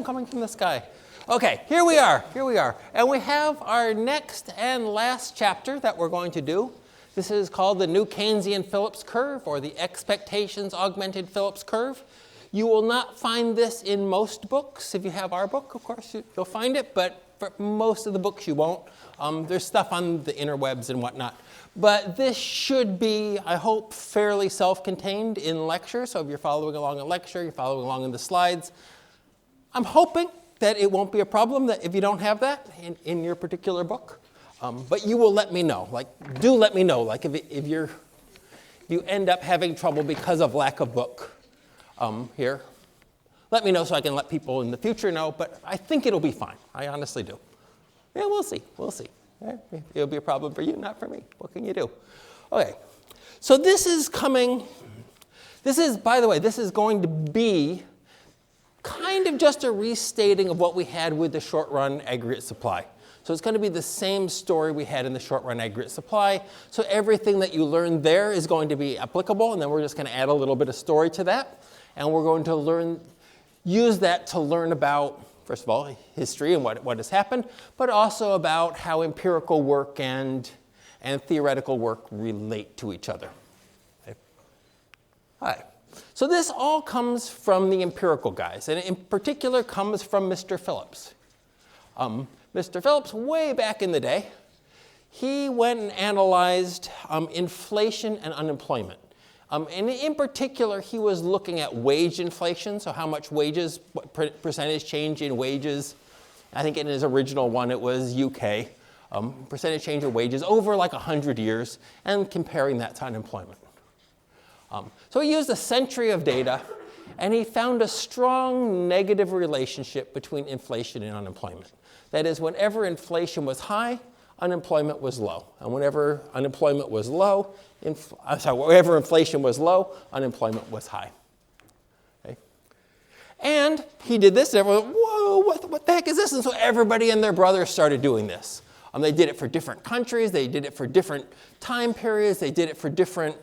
coming from the sky. Okay, here we are. And we have our next and last chapter that we're going to do. This is called the New Keynesian Phillips curve, or the Expectations Augmented Phillips curve. You will not find this in most books. If you have our book, of course, you'll find it, but for most of the books you won't. There's stuff on the interwebs and whatnot. But this should be, I hope, fairly self-contained in lecture. So if you're following along a lecture, you're following along in the slides, I'm hoping that it won't be a problem that if you don't have that in your particular book. But you will let me know. Do let me know. If you end up having trouble because of lack of book here, let me know so I can let people in the future know. But I think it'll be fine. I honestly do. Yeah, we'll see. It'll be a problem for you, not for me. What can you do? Okay. So this is coming. By the way, this is going to be kind of just a restating of what we had with the short-run aggregate supply. So it's going to be the same story we had in the short-run aggregate supply. So everything that you learned there is going to be applicable, and then we're just going to add a little bit of story to that. And we're going to use that to learn about, first of all, history and what has happened, but also about how empirical work and theoretical work relate to each other. Okay. All right. So this all comes from the empirical guys, and in particular comes from Mr. Phillips. Mr. Phillips, way back in the day, he went and analyzed inflation and unemployment. And in particular, he was looking at wage inflation, so how much wages, what percentage change in wages. I think in his original one it was UK, percentage change of wages over like 100 years, and comparing that to unemployment. So he used a century of data, and he found a strong negative relationship between inflation and unemployment. That is, whenever inflation was high, unemployment was low. And whenever unemployment was low, whenever inflation was low, unemployment was high. Okay? And he did this, and everyone went, whoa, what the heck is this? And so everybody and their brothers started doing this. They did it for different countries, they did it for different time periods, they did it for different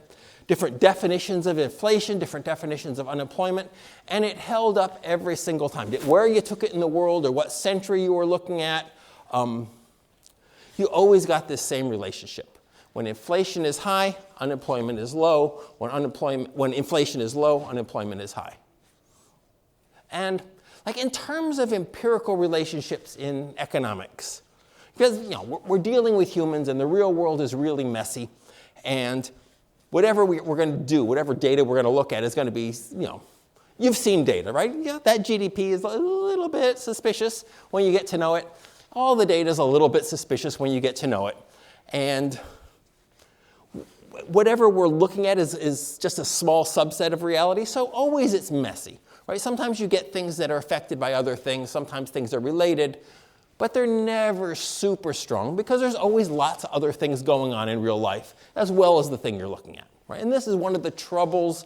definitions of inflation, different definitions of unemployment, and it held up every single time. Where you took it in the world or what century you were looking at, you always got this same relationship. When inflation is high, unemployment is low. When inflation is low, unemployment is high. And in terms of empirical relationships in economics, because we're dealing with humans and the real world is really messy, and whatever we're going to do, whatever data we're going to look at is going to be, you've seen data, right? Yeah, that GDP is a little bit suspicious when you get to know it. All the data is a little bit suspicious when you get to know it. And whatever we're looking at is just a small subset of reality, so always it's messy, right? Sometimes you get things that are affected by other things, sometimes things are related, but they're never super strong because there's always lots of other things going on in real life as well as the thing you're looking at, right? And this is one of the troubles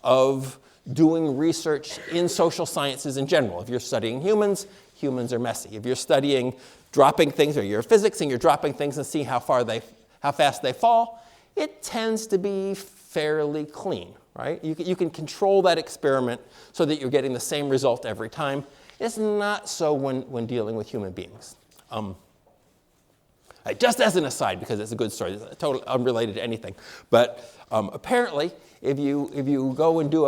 of doing research in social sciences in general. If you're studying humans, humans are messy. If you're studying dropping things, or you're physics and you're dropping things and see how fast they fall, it tends to be fairly clean, right? You can control that experiment so that you're getting the same result every time. It's not so when dealing with human beings. Just as an aside, because it's a good story, it's totally unrelated to anything. But apparently, if you go and do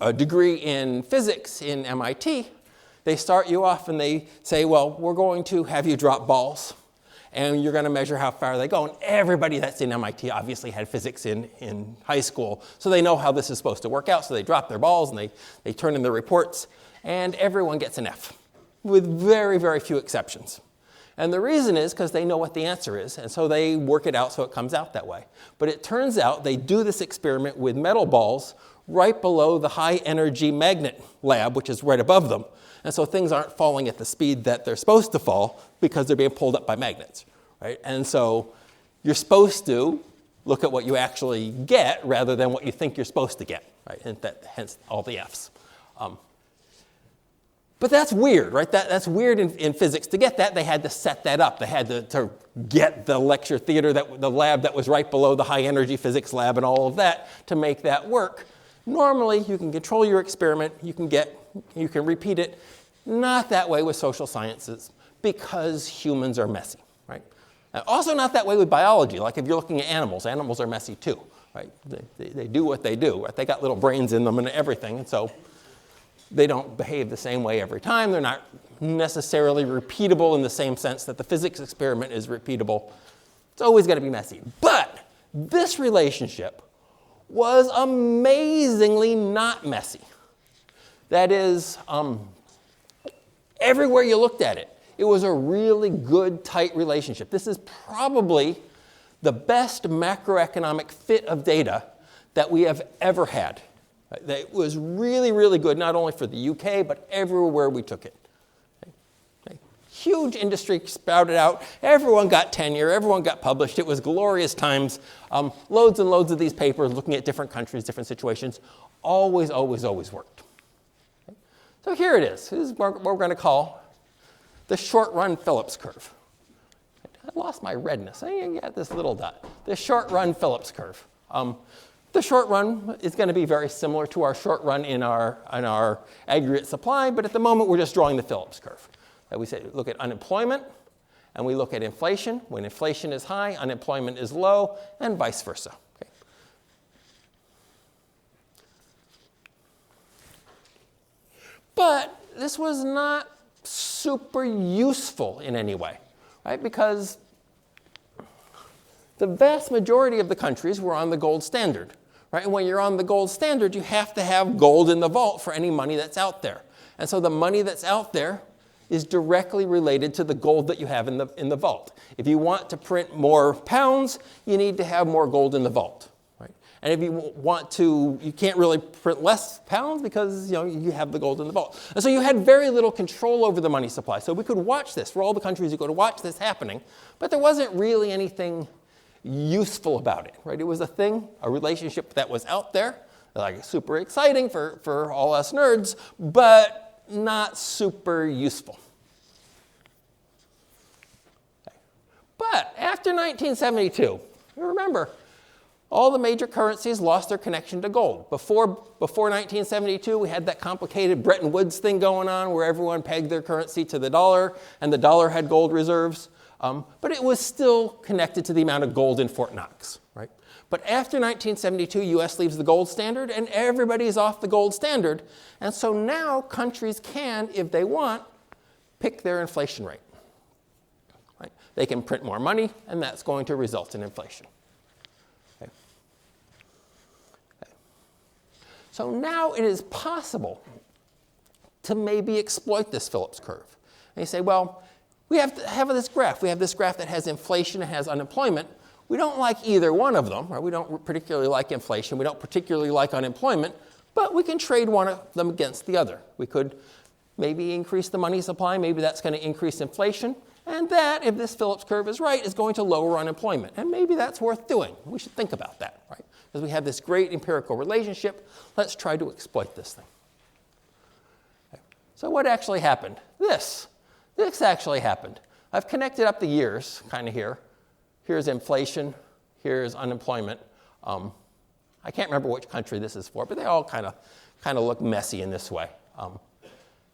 a degree in physics in MIT, they start you off and they say, well, we're going to have you drop balls, and you're going to measure how far they go. And everybody that's in MIT obviously had physics in high school, so they know how this is supposed to work out. So they drop their balls and they turn in their reports, and everyone gets an F, with very, very few exceptions. And the reason is because they know what the answer is, and so they work it out so it comes out that way. But it turns out they do this experiment with metal balls right below the high energy magnet lab, which is right above them. And so things aren't falling at the speed that they're supposed to fall because they're being pulled up by magnets, right? And so you're supposed to look at what you actually get rather than what you think you're supposed to get, right? And hence all the Fs. But that's weird, right? That's weird in physics. To get that, they had to set that up. They had to get the lecture theater, the lab that was right below the high energy physics lab and all of that to make that work. Normally, you can control your experiment, you can repeat it. Not that way with social sciences, because humans are messy, right? And also not that way with biology. Like if you're looking at animals are messy too, right? They do what they do, right? They got little brains in them and everything, and so they don't behave the same way every time. They're not necessarily repeatable in the same sense that the physics experiment is repeatable. It's always going to be messy. But this relationship was amazingly not messy. That is, everywhere you looked at it, it was a really good, tight relationship. This is probably the best macroeconomic fit of data that we have ever had. It was really, really good, not only for the UK, but everywhere we took it. Huge industry sprouted out. Everyone got tenure. Everyone got published. It was glorious times. Loads and loads of these papers looking at different countries, different situations. Always, always, always worked. Okay. So here it is. This is what we're going to call the short-run Phillips curve. I lost my redness. I got this little dot. The short-run Phillips curve. The short run is going to be very similar to our short run in our aggregate supply, but at the moment we're just drawing the Phillips curve. We say look at unemployment, and we look at inflation. When inflation is high, unemployment is low, and vice versa. Okay. But this was not super useful in any way, right? Because the vast majority of the countries were on the gold standard, right? And when you're on the gold standard, you have to have gold in the vault for any money that's out there. And so the money that's out there is directly related to the gold that you have in the vault. If you want to print more pounds, you need to have more gold in the vault, right? And if you want to, you can't really print less pounds because you have the gold in the vault. And so you had very little control over the money supply. So we could watch this. For all the countries, you could watch this happening, but there wasn't really anything useful about it, right? It was a relationship that was out there, like super exciting for all us nerds, but not super useful. Okay. But after 1972, remember, all the major currencies lost their connection to gold. Before 1972, we had that complicated Bretton Woods thing going on where everyone pegged their currency to the dollar, and the dollar had gold reserves. But it was still connected to the amount of gold in Fort Knox, right? But after 1972, U.S. leaves the gold standard, and everybody's off the gold standard. And so now countries can, if they want, pick their inflation rate. Right? They can print more money, and that's going to result in inflation. Okay. Okay. So now it is possible to maybe exploit this Phillips curve. And you say, well, we have this graph. We have this graph that has inflation and has unemployment. We don't like either one of them, right? We don't particularly like inflation. We don't particularly like unemployment, but we can trade one of them against the other. We could maybe increase the money supply. Maybe that's going to increase inflation. And that, if this Phillips curve is right, is going to lower unemployment. And maybe that's worth doing. We should think about that, right? Because we have this great empirical relationship. Let's try to exploit this thing. Okay. So what actually happened? This actually happened. I've connected up the years kind of here. Here's inflation, here's unemployment. I can't remember which country this is for, but they all kind of look messy in this way.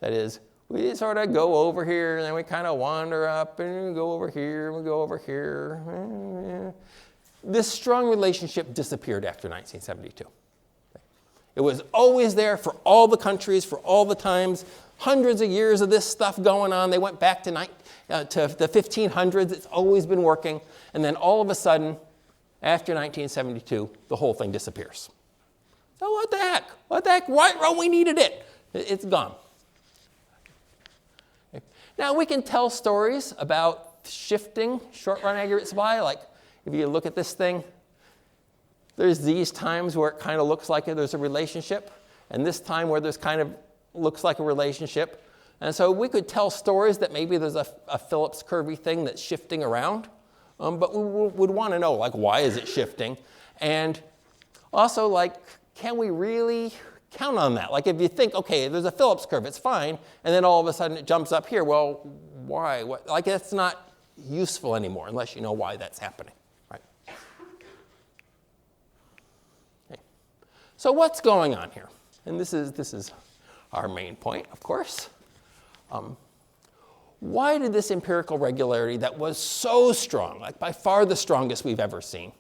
That is, we sort of go over here, and then we kind of wander up, and we go over here, and we go over here. This strong relationship disappeared after 1972. It was always there for all the countries, for all the times. Hundreds of years of this stuff going on. They went back to the 1500s. It's always been working. And then all of a sudden, after 1972, the whole thing disappears. So what the heck? What the heck? Right, well, we needed it. It's gone. Okay. Now, we can tell stories about shifting short-run aggregate supply. Like, if you look at this thing, there's these times where it kind of looks like there's a relationship, and this time where there's kind of looks like a relationship. And so we could tell stories that maybe there's a Phillips curvy thing that's shifting around, but we would want to know, like, why is it shifting? And also, like, can we really count on that? Like, if you think, okay, there's a Phillips curve, it's fine, and then all of a sudden it jumps up here, well, why? What? Like, that's not useful anymore unless you know why that's happening, right? Okay. So what's going on here? And this is our main point, of course. Why did this empirical regularity that was so strong, like by far the strongest we've ever seen,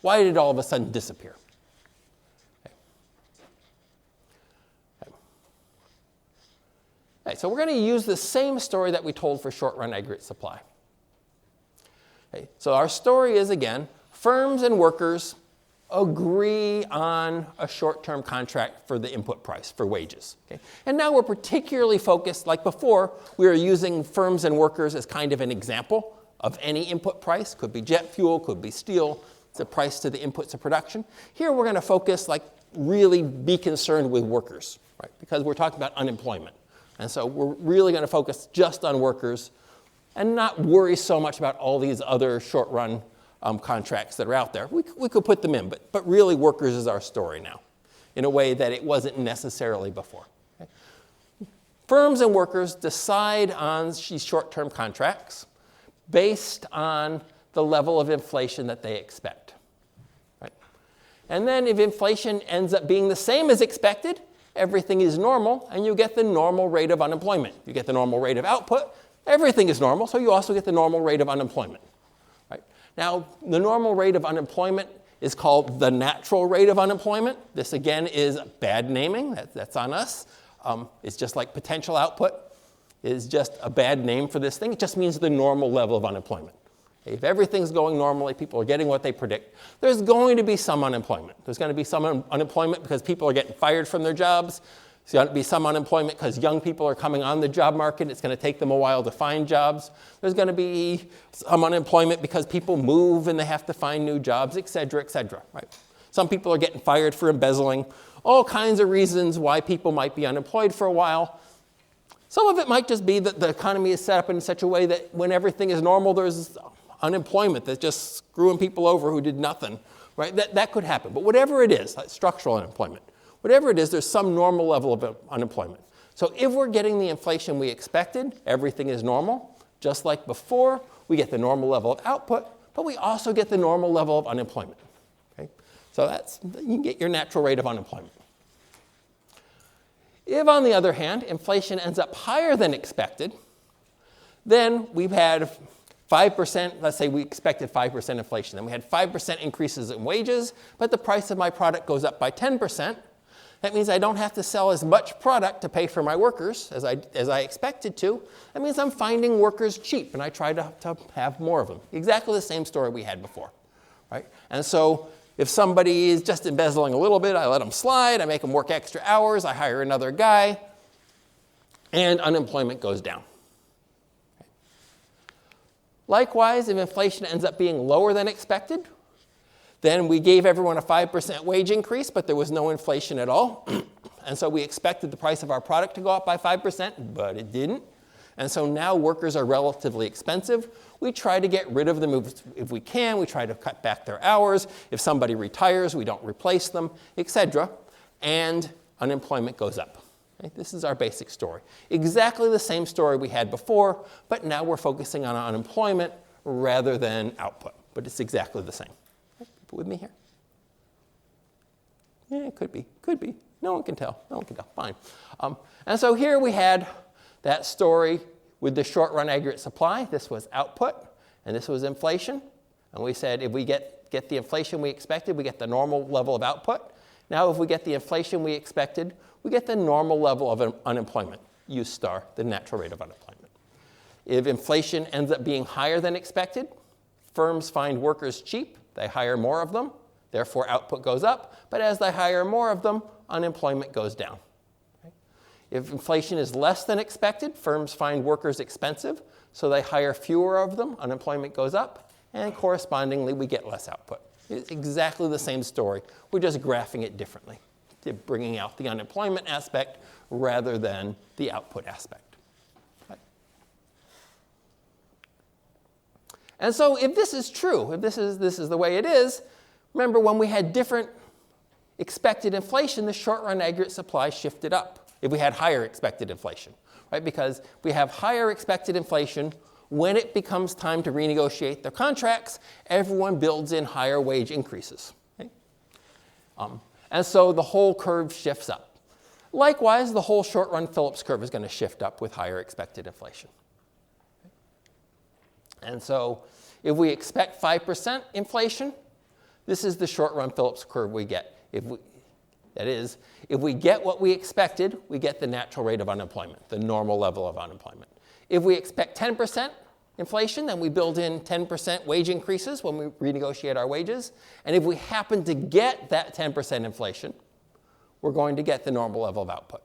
why did it all of a sudden disappear? Okay, so we're going to use the same story that we told for short-run aggregate supply. Okay, so our story is, again, firms and workers agree on a short-term contract for the input price, for wages. Okay? And now we're particularly focused, like before, we were using firms and workers as kind of an example of any input price. Could be jet fuel, could be steel. It's a price to the inputs of production. Here we're going to focus, like, really be concerned with workers, right? Because we're talking about unemployment. And so we're really going to focus just on workers and not worry so much about all these other short-run contracts that are out there. We could put them in, but really workers is our story now in a way that it wasn't necessarily before. Okay? Firms and workers decide on these short-term contracts based on the level of inflation that they expect. Right? And then if inflation ends up being the same as expected, everything is normal, and you get the normal rate of unemployment. You get the normal rate of output. Everything is normal, so you also get the normal rate of unemployment. Right? Now, the normal rate of unemployment is called the natural rate of unemployment. This, again, is bad naming. That's on us. It's just like potential output is just a bad name for this thing. It just means the normal level of unemployment. If everything's going normally, people are getting what they predict, there's going to be some unemployment. There's going to be some unemployment because people are getting fired from their jobs. There's going to be some unemployment because young people are coming on the job market. It's going to take them a while to find jobs. There's going to be some unemployment because people move and they have to find new jobs, et cetera, right? Some people are getting fired for embezzling. All kinds of reasons why people might be unemployed for a while. Some of it might just be that the economy is set up in such a way that when everything is normal, there's unemployment that's just screwing people over who did nothing, right? That could happen. But whatever it is, like structural unemployment, whatever it is, there's some normal level of unemployment. So if we're getting the inflation we expected, everything is normal. Just like before, we get the normal level of output, but we also get the normal level of unemployment. Okay? So you can get your natural rate of unemployment. If, on the other hand, inflation ends up higher than expected, then we've had 5%, let's say we expected 5% inflation. Then we had 5% increases in wages, but the price of my product goes up by 10%. That means I don't have to sell as much product to pay for my workers as I expected to. That means I'm finding workers cheap, and I try to have more of them. Exactly the same story we had before, right? And so if somebody is just embezzling a little bit, I let them slide. I make them work extra hours. I hire another guy, and unemployment goes down. Likewise, if inflation ends up being lower than expected, then we gave everyone a 5% wage increase, but there was no inflation at all. And so we expected the price of our product to go up by 5%, but it didn't. And so now workers are relatively expensive. We try to get rid of them if we can. We try to cut back their hours. If somebody retires, we don't replace them, etc. And unemployment goes up. Okay? This is our basic story. Exactly the same story we had before, but now we're focusing on unemployment rather than output. But it's exactly the same. Okay? People with me here? Yeah, it could be. Could be. No one can tell. No one can tell. Fine. And so here we had that story with the short-run aggregate supply. This was output, and this was inflation. And we said if we get the inflation we expected, we get the normal level of output. Now if we get the inflation we expected, we get the normal level of unemployment, U star, the natural rate of unemployment. If inflation ends up being higher than expected, firms find workers cheap, they hire more of them, therefore output goes up, but as they hire more of them, unemployment goes down. Okay? If inflation is less than expected, firms find workers expensive, so they hire fewer of them, unemployment goes up, and correspondingly we get less output. It's exactly the same story, we're just graphing it differently, bringing out the unemployment aspect rather than the output aspect. Right? And so if this is true, if this is the way it is, remember when we had different expected inflation, the short-run aggregate supply shifted up if we had higher expected inflation, right? Because we have higher expected inflation, when it becomes time to renegotiate their contracts, everyone builds in higher wage increases. Okay? And so the whole curve shifts up. Likewise, the whole short-run Phillips curve is going to shift up with higher expected inflation. And so if we expect 5% inflation, this is the short-run Phillips curve we get. If we get what we expected, we get the natural rate of unemployment, the normal level of unemployment. If we expect 10% inflation, then we build in 10% wage increases when we renegotiate our wages. And if we happen to get that 10% inflation, we're going to get the normal level of output.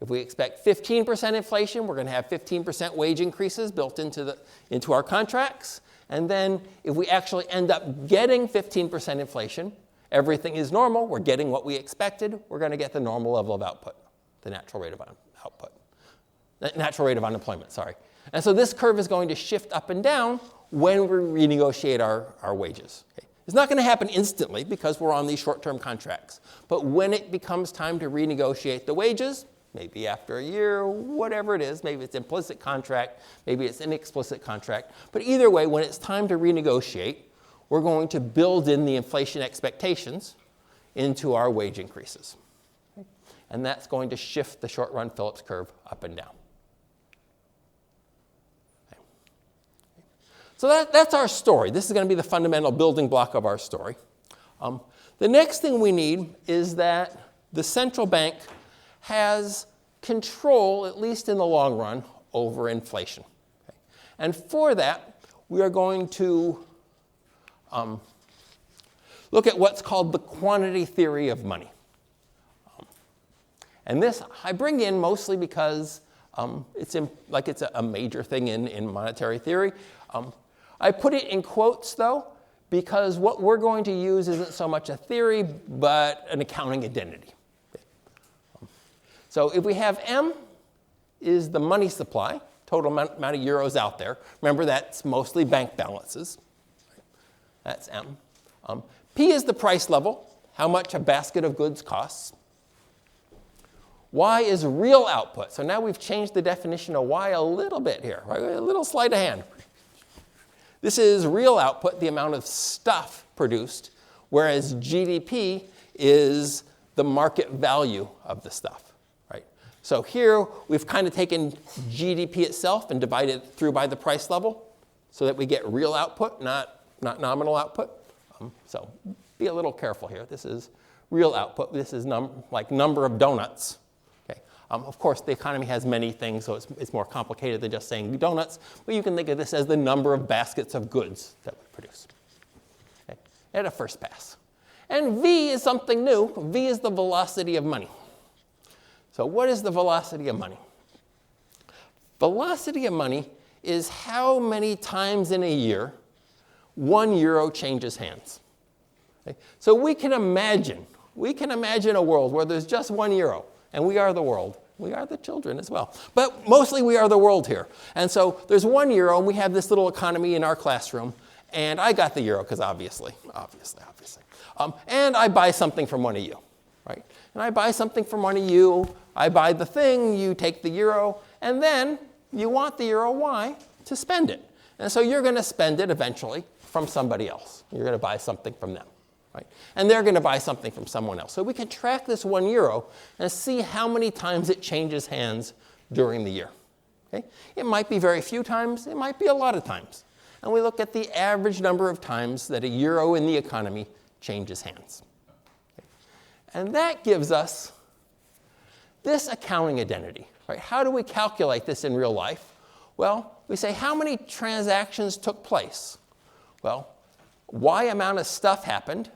If we expect 15% inflation, we're going to have 15% wage increases built into our contracts. And then if we actually end up getting 15% inflation, everything is normal, we're getting what we expected, we're going to get the normal level of output, the natural rate of output. Natural rate of unemployment, sorry. And so this curve is going to shift up and down when we renegotiate our wages. Okay? It's not going to happen instantly because we're on these short-term contracts. But when it becomes time to renegotiate the wages, maybe after a year, whatever it is, maybe it's implicit contract, maybe it's an explicit contract. But either way, when it's time to renegotiate, we're going to build in the inflation expectations into our wage increases. Okay? And that's going to shift the short-run Phillips curve up and down. So that's our story. This is going to be the fundamental building block of our story. The next thing we need is that the central bank has control, at least in the long run, over inflation. Okay? And for that, we are going to look at what's called the quantity theory of money. And this I bring in mostly because it's a major thing in monetary theory. I put it in quotes, though, because what we're going to use isn't so much a theory, but an accounting identity. So if we have M is the money supply, total amount of euros out there. Remember, that's mostly bank balances. That's M. P is the price level, how much a basket of goods costs. Y is real output. So now we've changed the definition of Y a little bit here, right? A little sleight of hand. This is real output, the amount of stuff produced, whereas GDP is the market value of the stuff, right? So here we've kind of taken GDP itself and divided it through by the price level so that we get real output, not nominal output. So be a little careful here. This is real output. This is like number of donuts. Of course, the economy has many things, so it's more complicated than just saying donuts, but you can think of this as the number of baskets of goods that we produce. Okay? At a first pass. And V is something new. V is the velocity of money. So what is the velocity of money? Velocity of money is how many times in a year 1 euro changes hands. Okay? So we can imagine a world where there's just 1 euro. And we are the world. We are the children as well. But mostly we are the world here. And so there's 1 euro, and we have this little economy in our classroom. And I got the euro, because obviously. And I buy something from one of you, right? And I buy something from one of you. I buy the thing. You take the euro. And then you want the euro. Why? To spend it. And so you're going to spend it eventually from somebody else. You're going to buy something from them. Right? And they're going to buy something from someone else. So we can track this 1 euro and see how many times it changes hands during the year. Okay? It might be very few times. It might be a lot of times. And we look at the average number of times that a euro in the economy changes hands. Okay? And that gives us this accounting identity. Right? How do we calculate this in real life? Well, we say how many transactions took place? Well, Y amount of stuff happened.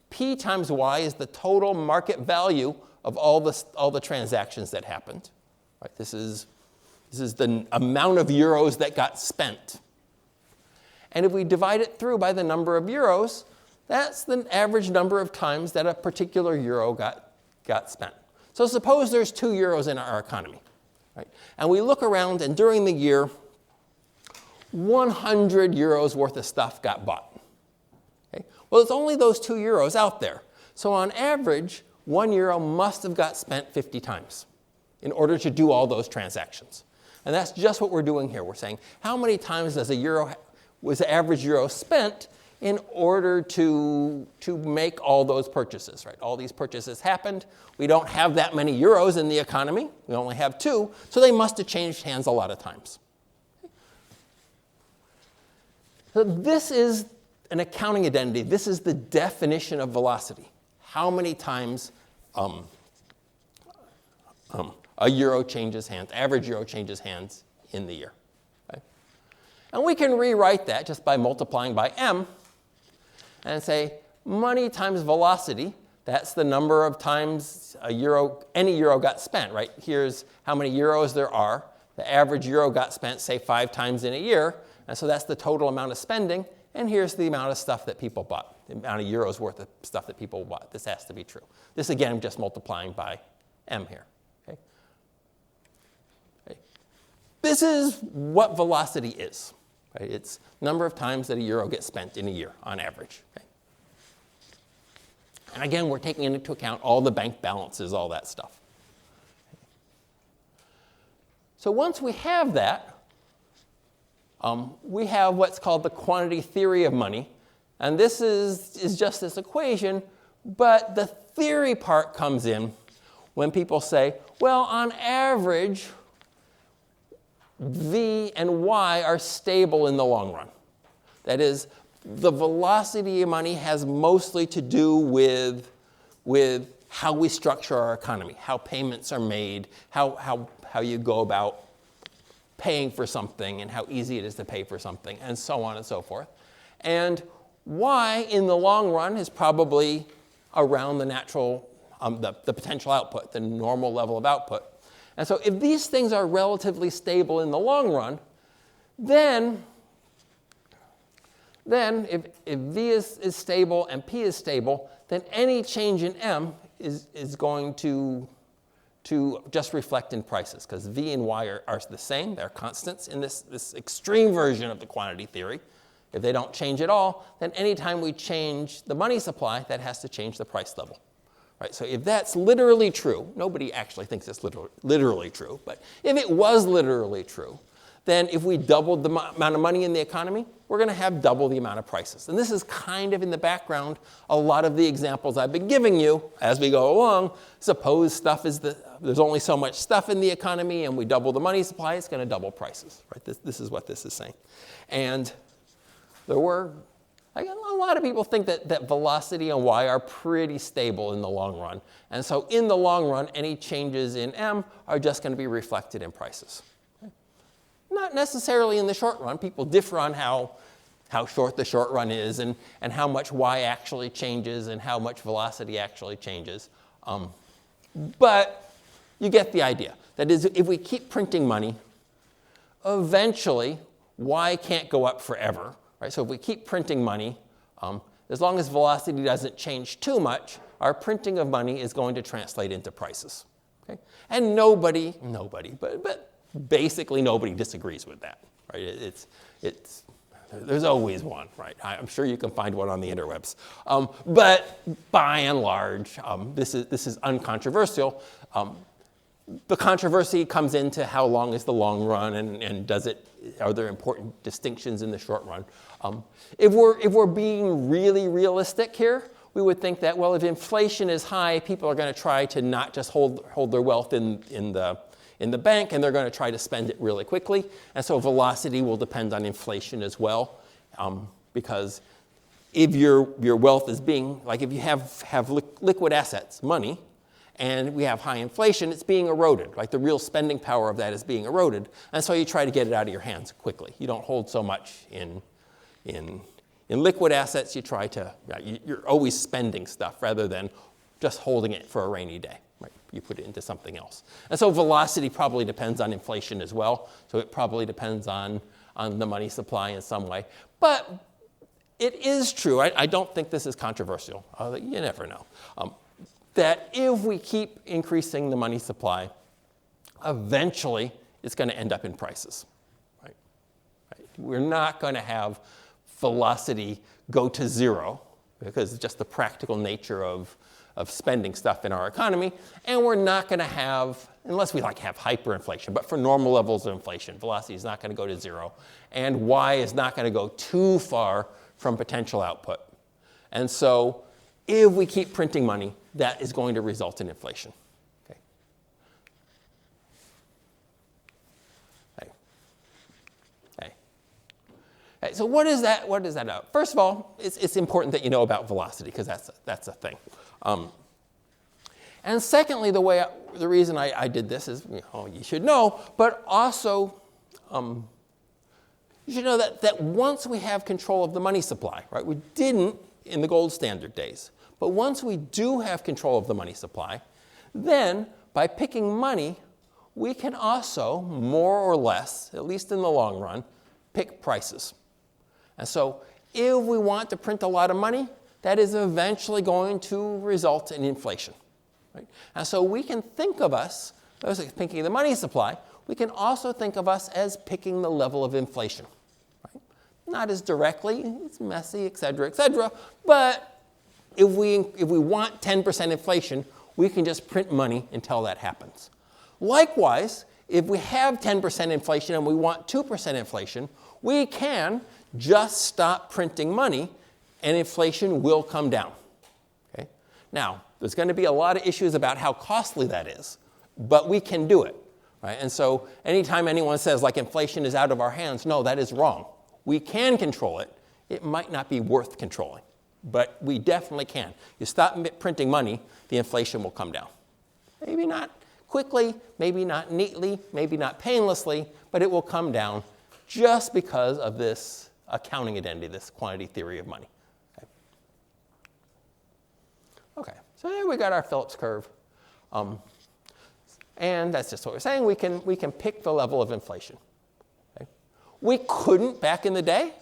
P times Y is the total market value of all the transactions that happened. Right? This is the amount of euros that got spent. And if we divide it through by the number of euros, that's the average number of times that a particular euro got spent. So suppose there's 2 euros in our economy. Right? And we look around, and during the year, 100 euros worth of stuff got bought. Okay? Well, it's only those 2 euros out there. So on average, 1 euro must have got spent 50 times in order to do all those transactions. And that's just what we're doing here. We're saying, how many times was the average euro spent in order to make all those purchases, right? All these purchases happened. We don't have that many euros in the economy. We only have 2, so they must have changed hands a lot of times. So this is an accounting identity. This is the definition of velocity. How many times a euro changes hands, average euro changes hands in the year. Okay? And we can rewrite that just by multiplying by m and say money times velocity, that's the number of times any euro got spent, right? Here's how many euros there are. The average euro got spent, say, 5 times in a year, and so that's the total amount of spending, and here's the amount of stuff that people bought, the amount of euros worth of stuff that people bought. This has to be true. This, again, I'm just multiplying by m here. Okay? Okay. This is what velocity is. Right? It's number of times that a euro gets spent in a year on average. Okay? And again, we're taking into account all the bank balances, all that stuff. So once we have that, we have what's called the quantity theory of money. And this is just this equation, but the theory part comes in when people say, well, on average, V and Y are stable in the long run. That is, the velocity of money has mostly to do with how we structure our economy, how payments are made, how you go about paying for something and how easy it is to pay for something, and so on and so forth. And Y in the long run is probably around the natural, the potential output, the normal level of output. And so if these things are relatively stable in the long run, then if V is stable and P is stable, then any change in M is going to just reflect in prices, because V and Y are the same. They're constants in this extreme version of the quantity theory. If they don't change at all, then anytime we change the money supply, that has to change the price level. Right? So if that's literally true, nobody actually thinks it's literally true, but if it was literally true, then if we doubled the amount of money in the economy, we're going to have double the amount of prices. And this is kind of in the background a lot of the examples I've been giving you as we go along. Suppose there's only so much stuff in the economy and we double the money supply, it's going to double prices. Right? This is what this is saying. And a lot of people think that velocity and Y are pretty stable in the long run. And so in the long run, any changes in M are just going to be reflected in prices. Not necessarily in the short run. People differ on how short the short run is and how much Y actually changes and how much velocity actually changes. But you get the idea. That is, if we keep printing money, eventually Y can't go up forever. Right? So if we keep printing money, as long as velocity doesn't change too much, our printing of money is going to translate into prices. Okay? And nobody, but basically nobody disagrees with that. Right? There's always one, right? I'm sure you can find one on the interwebs. But by and large, this is uncontroversial. The controversy comes into how long is the long run, and are there important distinctions in the short run? If we're being really realistic here, we would think that, well, if inflation is high, people are going to try to not just hold their wealth in the bank, and they're going to try to spend it really quickly. And so velocity will depend on inflation as well, because if your wealth is if you have liquid assets, money, and we have high inflation, it's being eroded. Like the real spending power of that is being eroded. And so you try to get it out of your hands quickly. You don't hold so much in liquid assets. You try to, you're always spending stuff rather than just holding it for a rainy day. Right? You put it into something else. And so velocity probably depends on inflation as well. So it probably depends on the money supply in some way. But it is true. I don't think this is controversial. You never know. That if we keep increasing the money supply, eventually it's going to end up in prices. Right? We're not going to have velocity go to zero because it's just the practical nature of spending stuff in our economy. And we're not going to have, unless we have hyperinflation, but for normal levels of inflation, velocity is not going to go to zero. And Y is not going to go too far from potential output. And so if we keep printing money, that is going to result in inflation. Okay. Okay, so what is that? What is that about? First of all, it's important that you know about velocity because that's a thing. And secondly, the reason I did this is you should know, but also you should know that once we have control of the money supply, right? We didn't in the gold standard days, but once we do have control of the money supply, then by picking money, we can also more or less, at least in the long run, pick prices. And so if we want to print a lot of money, that is eventually going to result in inflation. Right? And so we can think of us, as picking the money supply, we can also think of us as picking the level of inflation. Right? Not as directly, it's messy, et cetera, but if we want 10% inflation, we can just print money until that happens. Likewise, if we have 10% inflation and we want 2% inflation, we can just stop printing money and inflation will come down. Okay? Now, there's going to be a lot of issues about how costly that is, but we can do it. Right? And so anytime anyone says like inflation is out of our hands, no, that is wrong. We can control it. It might not be worth controlling, but we definitely can. You stop printing money, the inflation will come down. Maybe not quickly, maybe not neatly, maybe not painlessly, but it will come down just because of this accounting identity, this quantity theory of money. Okay, so there we got our Phillips curve. And that's just what we're saying. We can pick the level of inflation. Okay? We couldn't back in the day,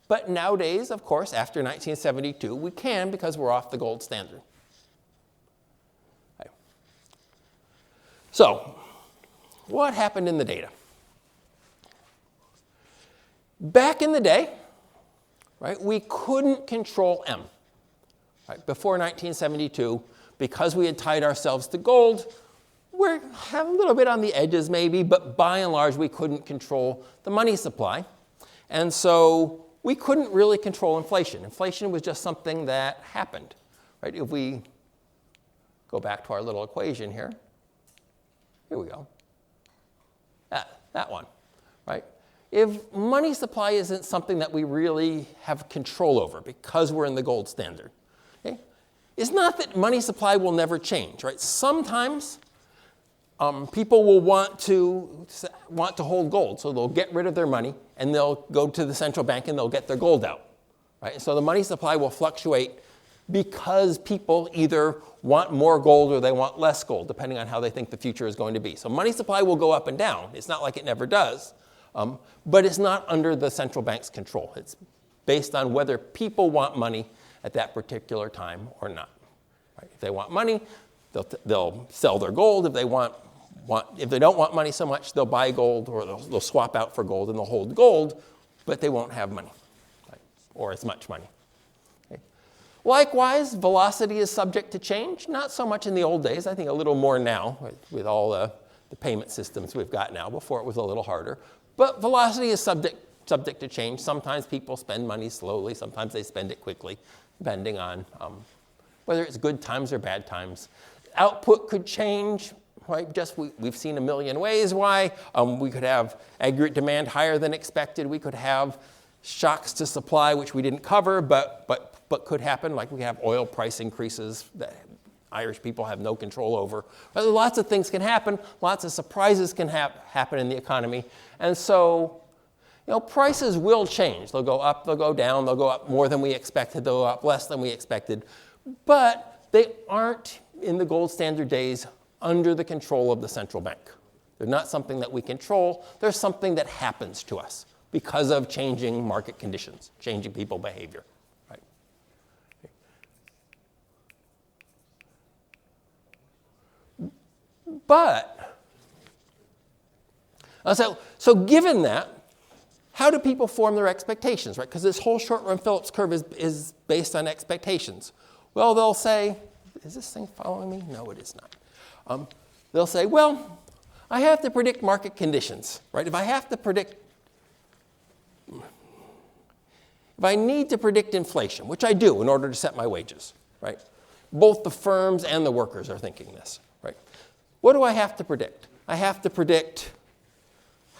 but nowadays, of course, after 1972, we can because we're off the gold standard. Okay. So, what happened in the data? Back in the day, right, we couldn't control M. Right? Before 1972, because we had tied ourselves to gold, we're a little bit on the edges maybe, but by and large, we couldn't control the money supply. And so we couldn't really control inflation. Inflation was just something that happened. Right? If we go back to our little equation here we go. That one. Right? If money supply isn't something that we really have control over because we're in the gold standard, okay? It's not that money supply will never change, right? Sometimes people will want to hold gold, so they'll get rid of their money and they'll go to the central bank and they'll get their gold out, right? So the money supply will fluctuate because people either want more gold or they want less gold, depending on how they think the future is going to be. So money supply will go up and down. It's not like it never does. But it's not under the central bank's control. It's based on whether people want money at that particular time or not. Right? If they want money, they'll sell their gold. If they don't want money so much, they'll buy gold or they'll swap out for gold and they'll hold gold, but they won't have money, right? Or as much money. Okay. Likewise, velocity is subject to change. Not so much in the old days. I think a little more now with all the payment systems we've got now. Before it was a little harder. But velocity is subject to change. Sometimes people spend money slowly. Sometimes they spend it quickly, depending on whether it's good times or bad times. Output could change. Right? We've seen a million ways why. We could have aggregate demand higher than expected. We could have shocks to supply, which we didn't cover, but could happen. Like we have oil price increases that Irish people have no control over. But lots of things can happen. Lots of surprises can happen in the economy. And so, prices will change. They'll go up, they'll go down, they'll go up more than we expected, they'll go up less than we expected. But they aren't, in the gold standard days, under the control of the central bank. They're not something that we control. They're something that happens to us because of changing market conditions, changing people behavior. But, so given that, how do people form their expectations, right? Because this whole short-run Phillips curve is based on expectations. Well, they'll say, is this thing following me? No, it is not. They'll say, well, I have to predict market conditions, right? If I have to predict, if I need to predict inflation, which I do in order to set my wages, right? Both the firms and the workers are thinking this, right? What do I have to predict? I have to predict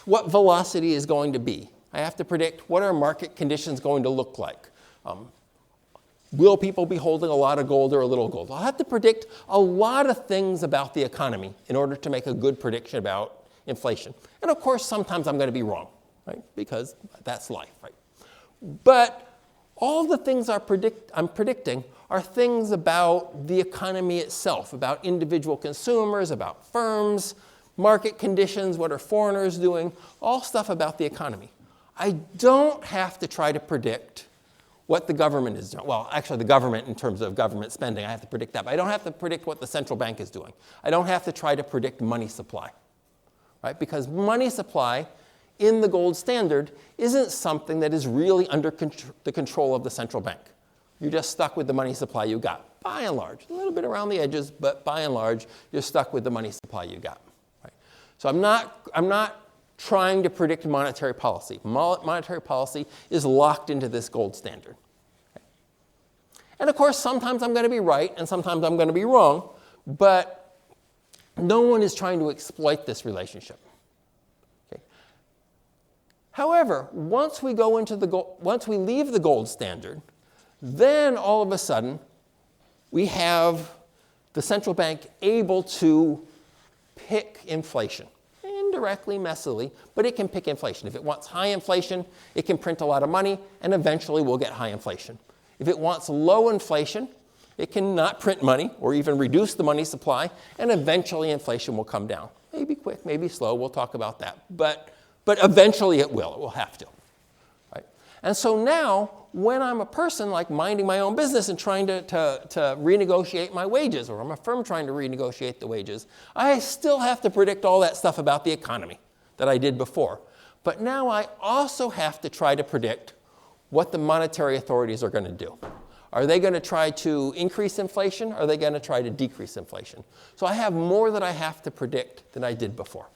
what velocity is going to be. I have to predict what are market conditions going to look like. Will people be holding a lot of gold or a little gold? I'll have to predict a lot of things about the economy in order to make a good prediction about inflation. And of course, sometimes I'm going to be wrong, right? Because that's life, right? But all the things I'm predicting are things about the economy itself, about individual consumers, about firms, market conditions, what are foreigners doing, all stuff about the economy. I don't have to try to predict what the government is doing. Well, actually, the government in terms of government spending, I have to predict that. But I don't have to predict what the central bank is doing. I don't have to try to predict money supply, right? Because money supply in the gold standard isn't something that is really under the control of the central bank. You're just stuck with the money supply you got, by and large. A little bit around the edges, but by and large, you're stuck with the money supply you got. Right? So I'm not trying to predict monetary policy. Monetary policy is locked into this gold standard. Okay? And of course, sometimes I'm going to be right and sometimes I'm going to be wrong, but no one is trying to exploit this relationship. Okay? However, once we leave the gold standard, then all of a sudden we have the central bank able to pick inflation. Indirectly, messily, but it can pick inflation. If it wants high inflation, it can print a lot of money, and eventually we'll get high inflation. If it wants low inflation, it can not print money or even reduce the money supply, and eventually inflation will come down. Maybe quick, maybe slow, we'll talk about that. But eventually it will have to. Right? And so now, when I'm a person like minding my own business and trying to renegotiate my wages, or I'm a firm trying to renegotiate the wages, I still have to predict all that stuff about the economy that I did before. But now I also have to try to predict what the monetary authorities are going to do. Are they going to try to increase inflation? Or are they going to try to decrease inflation? So I have more that I have to predict than I did before.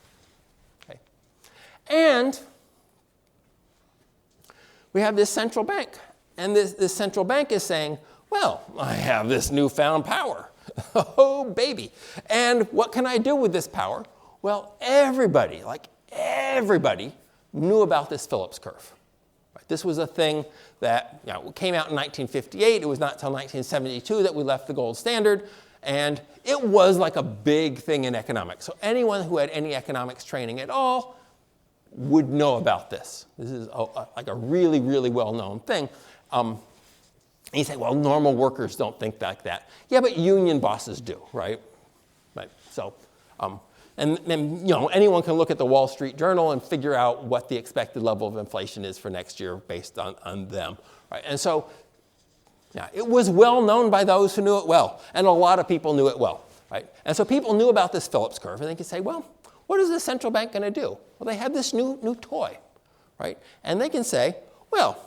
Okay. And we have this central bank. And this central bank is saying, well, I have this newfound power. Oh, baby. And what can I do with this power? Well, everybody knew about this Phillips curve. Right? This was a thing that came out in 1958. It was not until 1972 that we left the gold standard. And it was like a big thing in economics. So anyone who had any economics training at all would know about this. This is like a really, really well-known thing. And you say, well, normal workers don't think like that. Yeah, but union bosses do, right? Right. So, and anyone can look at the Wall Street Journal and figure out what the expected level of inflation is for next year based on them, right? And so, yeah, it was well known by those who knew it well, and a lot of people knew it well, right? And so people knew about this Phillips curve, and they could say, well, what is the central bank going to do? Well, they have this new toy, right? And they can say, well,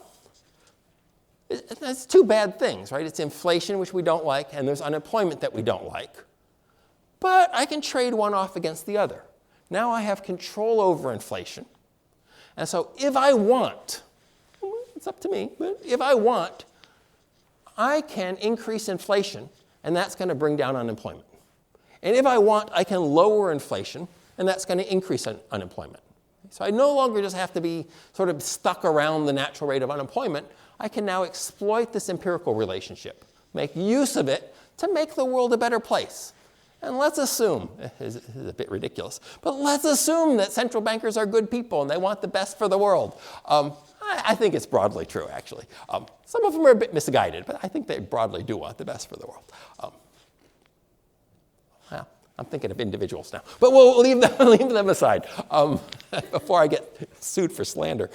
that's two bad things, right? It's inflation, which we don't like, and there's unemployment that we don't like. But I can trade one off against the other. Now I have control over inflation. And so if I want, it's up to me, but if I want, I can increase inflation, and that's going to bring down unemployment. And if I want, I can lower inflation, and that's going to increase unemployment. So I no longer just have to be sort of stuck around the natural rate of unemployment. I can now exploit this empirical relationship, make use of it to make the world a better place. And let's assume, this is a bit ridiculous, but let's assume that central bankers are good people and they want the best for the world. I think it's broadly true, actually. Some of them are a bit misguided, but I think they broadly do want the best for the world. Well, I'm thinking of individuals now, but we'll leave them aside before I get sued for slander.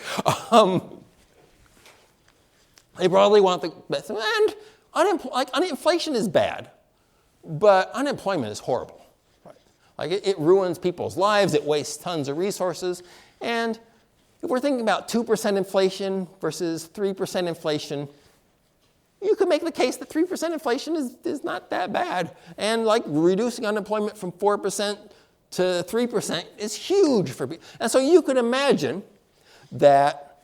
They broadly want the best. And inflation is bad, but unemployment is horrible. Right? Like it ruins people's lives. It wastes tons of resources. And if we're thinking about 2% inflation versus 3% inflation, you could make the case that 3% inflation is not that bad. And like reducing unemployment from 4% to 3% is huge for people. And so you could imagine that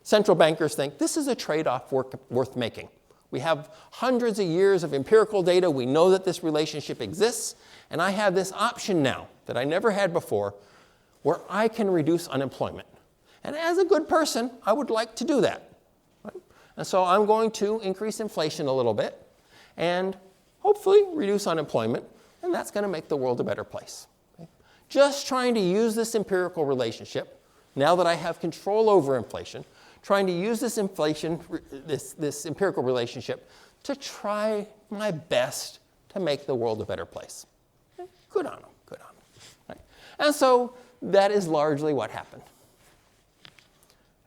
central bankers think this is a trade-off worth making. We have hundreds of years of empirical data. We know that this relationship exists. And I have this option now that I never had before where I can reduce unemployment. And as a good person, I would like to do that. Right? And so I'm going to increase inflation a little bit and hopefully reduce unemployment. And that's going to make the world a better place. Okay? Just trying to use this empirical relationship, now that I have control over inflation, trying to use this this empirical relationship to try my best to make the world a better place. Okay? Good on them, good on them. Right? And so that is largely what happened.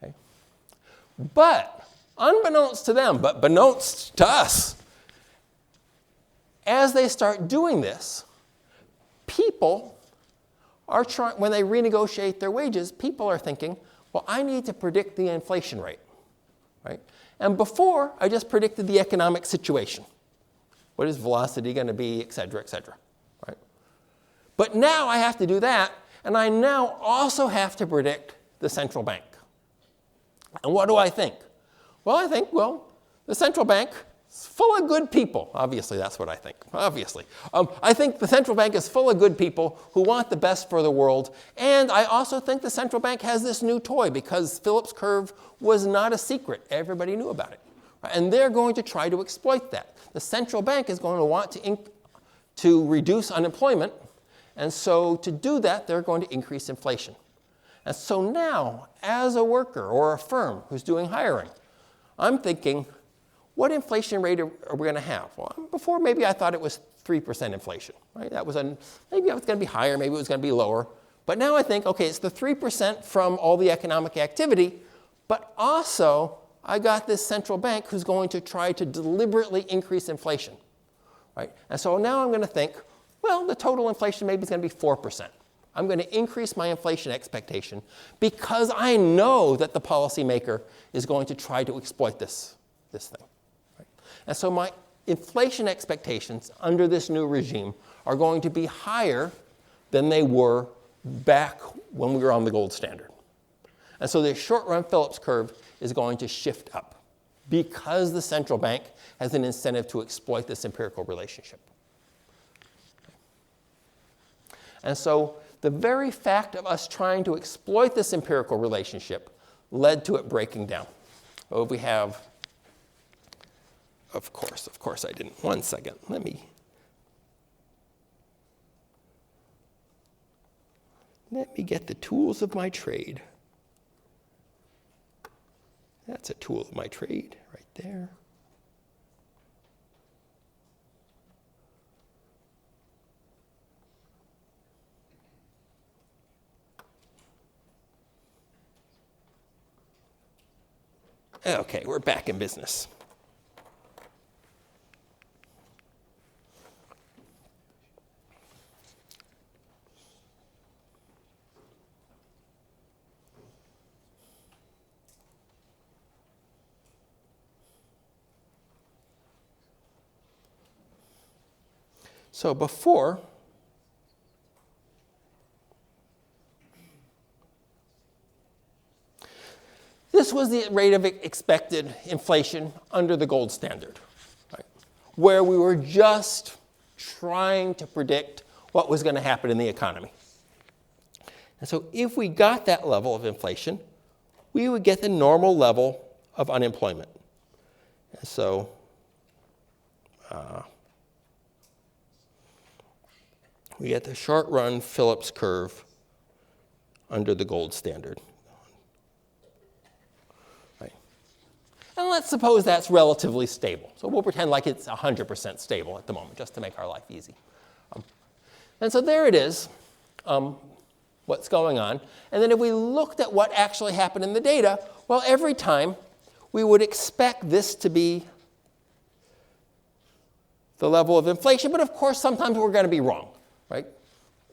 Okay? But unbeknownst to them, but beknownst to us, as they start doing this, people are trying, when they renegotiate their wages, people are thinking, well, I need to predict the inflation rate, right? And before, I just predicted the economic situation. What is velocity going to be, et cetera, right? But now I have to do that, and I now also have to predict the central bank. And what do I think? Well, I think, the central bank is full of good people. Obviously, that's what I think. Obviously. I think the central bank is full of good people who want the best for the world. And I also think the central bank has this new toy because Phillips curve was not a secret. Everybody knew about it. And they're going to try to exploit that. The central bank is going to want to reduce unemployment. And so to do that, they're going to increase inflation. And so now, as a worker or a firm who's doing hiring, I'm thinking, what inflation rate are we going to have? Well, before maybe I thought it was 3% inflation, right? Maybe it was going to be higher, maybe it was going to be lower. But now I think, okay, it's the 3% from all the economic activity, but also I got this central bank who's going to try to deliberately increase inflation, right? And so now I'm going to think, well, the total inflation maybe is going to be 4%. I'm going to increase my inflation expectation because I know that the policymaker is going to try to exploit this thing. And so my inflation expectations under this new regime are going to be higher than they were back when we were on the gold standard. And so the short-run Phillips curve is going to shift up because the central bank has an incentive to exploit this empirical relationship. And so the very fact of us trying to exploit this empirical relationship led to it breaking down. So if we have, of course I didn't. 1 second, let me get the tools of my trade. That's a tool of my trade right there. Okay, we're back in business. So before, this was the rate of expected inflation under the gold standard, right? Where we were just trying to predict what was going to happen in the economy. And so if we got that level of inflation, we would get the normal level of unemployment. And so we get the short-run Phillips curve under the gold standard. Right. And let's suppose that's relatively stable. So we'll pretend like it's 100% stable at the moment, just to make our life easy. And so there it is, what's going on. And then if we looked at what actually happened in the data, well, every time we would expect this to be the level of inflation. But of course, sometimes we're going to be wrong. Right?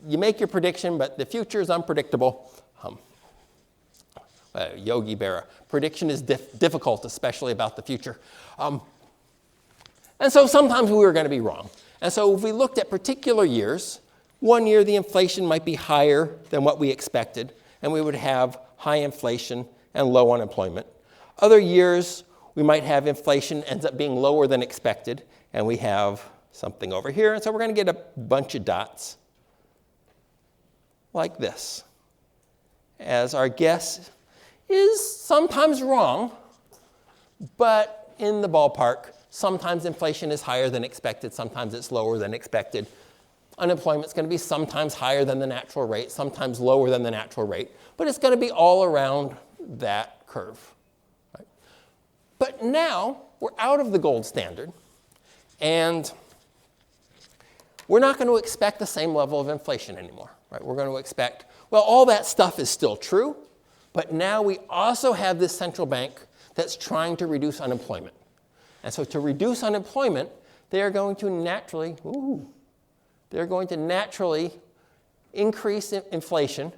You make your prediction, but the future is unpredictable. Yogi Berra, prediction is difficult, especially about the future. And so sometimes we were going to be wrong. And so if we looked at particular years, one year the inflation might be higher than what we expected, and we would have high inflation and low unemployment. Other years, we might have inflation ends up being lower than expected, and we have something over here. And so we're going to get a bunch of dots like this, as our guess is sometimes wrong, but in the ballpark. Sometimes inflation is higher than expected, sometimes it's lower than expected. Unemployment's going to be sometimes higher than the natural rate, sometimes lower than the natural rate, but it's going to be all around that curve. Right? But now we're out of the gold standard, and we're not going to expect the same level of inflation anymore. Right? We're going to expect, well, all that stuff is still true, but now we also have this central bank that's trying to reduce unemployment. And so to reduce unemployment, they are going to naturally increase inflation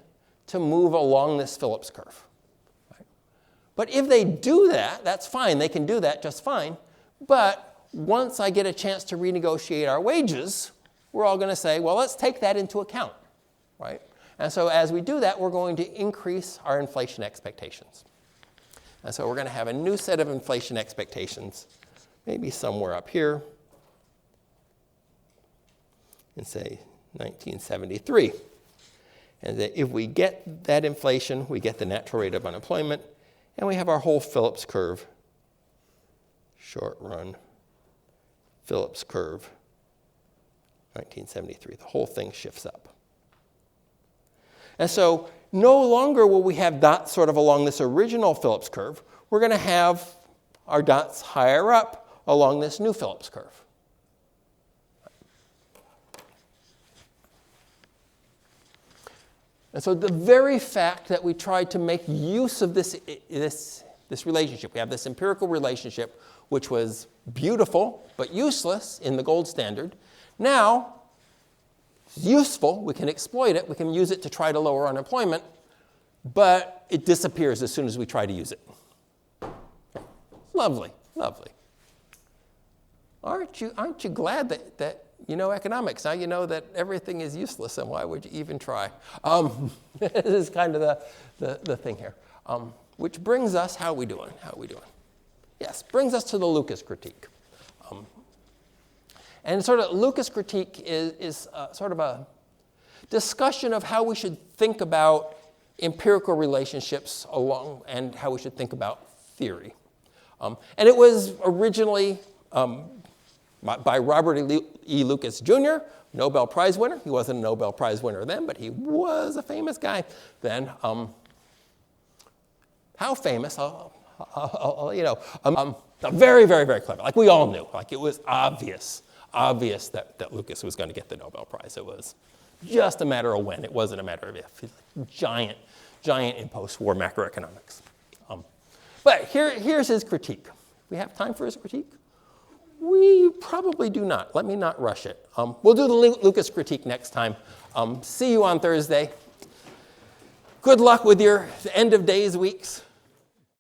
to move along this Phillips curve. Right? But if they do that, that's fine. They can do that just fine. But once I get a chance to renegotiate our wages, we're all going to say, well, let's take that into account. Right? And so as we do that, we're going to increase our inflation expectations. And so we're going to have a new set of inflation expectations, maybe somewhere up here, and say 1973. And that if we get that inflation, we get the natural rate of unemployment, and we have our whole Phillips curve, short run Phillips curve, 1973. The whole thing shifts up. And so no longer will we have dots sort of along this original Phillips curve. We're going to have our dots higher up along this new Phillips curve. And so the very fact that we tried to make use of this relationship, we have this empirical relationship, which was beautiful but useless in the gold standard. Now, it's useful, we can exploit it, we can use it to try to lower unemployment, but it disappears as soon as we try to use it. Lovely, lovely. Aren't you glad that you know economics? Now you know that everything is useless, and why would you even try? This is kind of the thing here. Which brings us, how are we doing? Yes, brings us to the Lucas critique. And sort of Lucas critique is sort of a discussion of how we should think about empirical relationships along, and how we should think about theory. And it was originally by Robert E. Lucas Jr., Nobel Prize winner. He wasn't a Nobel Prize winner then, but he was a famous guy then. How famous? Very, very, very clever. Like we all knew. Like it was obvious that Lucas was going to get the Nobel Prize. It was just a matter of when. It wasn't a matter of if. He's giant in post-war macroeconomics. But here's his critique. We have time for his critique? We probably do not. Let me not rush it. We'll do the Lucas critique next time. See you on Thursday. Good luck with your end of days weeks.